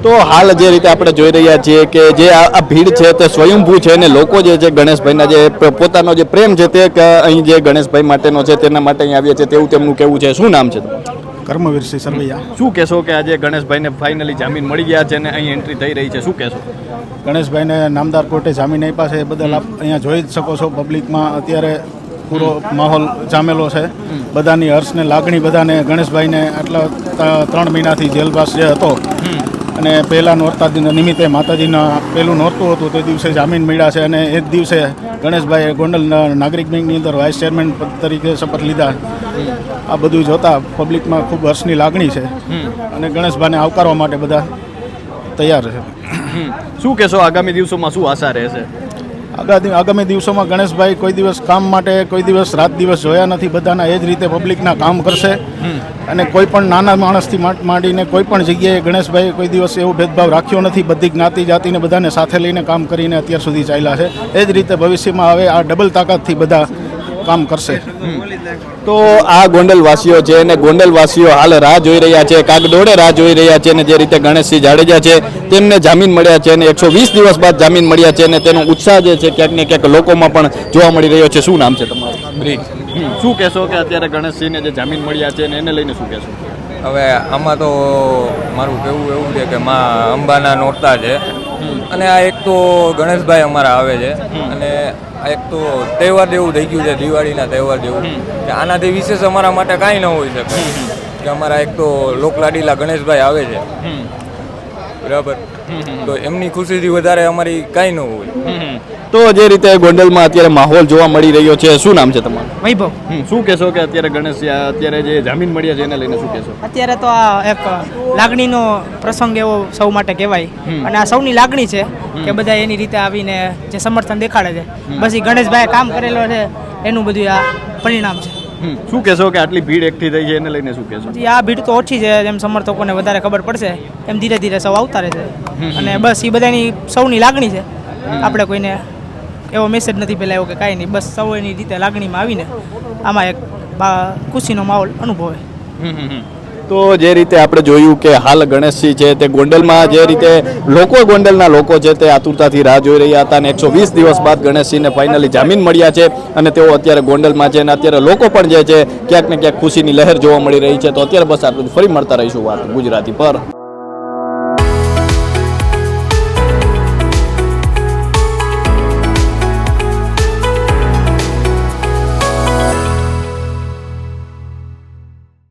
તો હાલ જે રીતે આપણે જોઈ રહ્યા છીએ કે જે આ ભીડ છે તે સ્વયંભૂ છે અને લોકો જે છે ગણેશભાઈના જે પોતાનો જે પ્રેમ છે તે અહીં જે ગણેશભાઈ માટેનો છે તેના માટે અહીં આવ્યા છે તેવું તેમનું કહેવું છે. શું નામ છે તમારું? કર્મવીરસિંહ સરવૈયા. શું કહેશો કે આજે ગણેશભાઈને ફાઇનલી જામીન મળી ગયા છે અને અહીં એન્ટ્રી થઈ રહી છે, શું કહેશો? ગણેશભાઈને નામદાર કોર્ટે જામીન આપ્યા છે એ બદલ આપ અહીંયા જોઈ જ શકો છો. પબ્લિકમાં અત્યારે પૂરો માહોલ જામેલો છે. બધાની હર્ષને લાગણી, બધાને ગણેશભાઈને આટલા 3 મહિનાથી જેલવાસ જે હતો અને પહેલાં નોરતા નિમિત્તે માતાજીના પહેલું નોરતું હતું તે દિવસે જામીન મળ્યા છે અને એ જ દિવસે ગણેશભાઈએ ગોંડલ નાગરિક બેંકની અંદર વાઇસ ચેરમેન પદ તરીકે શપથ લીધા. આ બધું જોતા પબ્લિકમાં ખૂબ હર્ષની લાગણી છે અને ગણેશભાઈને આવકારવા માટે બધા તૈયાર છે. શું કહેશો આગામી દિવસોમાં શું આશા રહેશે? આગામી દિવસોમાં ગણેશભાઈ કોઈ દિવસ કામ માટે કોઈ દિવસ રાત દિવસ જોયા નથી. બધાના એ જ રીતે પબ્લિકના કામ કરશે અને કોઈ પણ નાના માણસથી માંડીને કોઈ પણ જગ્યાએ ગણેશભાઈ કોઈ દિવસ એવો ભેદભાવ રાખ્યો નથી. બધી જ્ઞાતિ જાતિને બધાને સાથે લઈને કામ કરીને અત્યાર સુધી ચાલ્યા છે. એ જ રીતે ભવિષ્યમાં હવે આ ડબલ તાકાતથી બધા કામ કરશે. તો આ ગોંડલવાસીઓ છે અને ગોંડલવાસીઓ હાલ રાહ જોઈ રહ્યા છે, કાગડોળે રાહ જોઈ રહ્યા છે અને જે રીતે ગણેશસિંહ જાડેજા છે તેમને જામીન મળ્યા છે અને 120 દિવસ બાદ જામીન મળ્યા છે અને તેનો ઉત્સાહ જે છે ક્યાંક ને ક્યાંક લોકોમાં પણ જોવા મળી રહ્યો છે. શું નામ છે તમારું? બ્રિક. શું કહેશો કે અત્યારે ગણેશસિંહને જે જામીન મળ્યા છે અને એને લઈને શું કહેશો? હવે આમાં તો મારું કહેવું એવું છે કે માં અંબાના નોરતા છે અને આ એક તો ગણેશભાઈ અમારા આવે છે અને આ એક તો તહેવાર જેવું થઈ ગયું છે, દિવાળીના તહેવાર જેવું કે આનાથી વિશેષ અમારા માટે કાંઈ ન હોઈ શકે કે અમારા એક તો લોકલાડીલા ગણેશભાઈ આવે છે, બરાબર, તો એમની ખુશીથી વધારે અમારી કાંઈ ન હોય. તો જે રીતે ગોંડલમાં અત્યારે માહોલ જોવા મળી રહ્યો છે, શું નામ છે તમારું? વૈભવ. શું કહેશો કે અત્યારે ગણેશ અત્યારે જે જામીન મળ્યા છે એને લઈને શું કહેશો? અત્યારે તો આ એક લાગણીનો પ્રસંગ એવો સૌ માટે કહેવાય અને આ સૌની લાગણી છે કે બધા એની રીતે આવીને જે સમર્થન દેખાડે છે. બસ એ ગણેશભાઈએ કામ કરેલો છે એનું બધું આ પરિણામ છે. શું કહેશો કે આટલી ભીડ એકઠી થઈ છે એને લઈને શું કહેશો? આ ભીડ તો ઓછી છે, જેમ સમર્થકોને વધારે ખબર પડશે એમ ધીરે ધીરે સૌ આવતા રહેશે અને બસ એ બધાની સૌની લાગણી છે. આપણે કોઈને એવો મેસેજ નથી પેલા એવો કે કાંઈ નહીં, બસ સૌ એની રીતે લાગણીમાં આવીને આમાં એક ખુશીનો માહોલ અનુભવે. તો જે રીતે આપણે જોયું કે હાલ ગણેશસિંહ છે તે ગોંડલમાં જે રીતે ગોંડલના લોકો છે તે આતુરતાથી રાહ જોઈ રહ્યા હતા અને 120 દિવસ બાદ ગણેશસિંહને ફાઇનલી જામીન મળ્યા છે અને તેઓ અત્યારે ગોંડલમાં છે અને અત્યારે લોકો પણ જે છે ક્યાંક ને ક્યાંક ખુશીની લહેર જોવા મળી રહી છે. તો અત્યારે બસ આટલું, ફરી મળતા રહીશું વાત ગુજરાતી પર.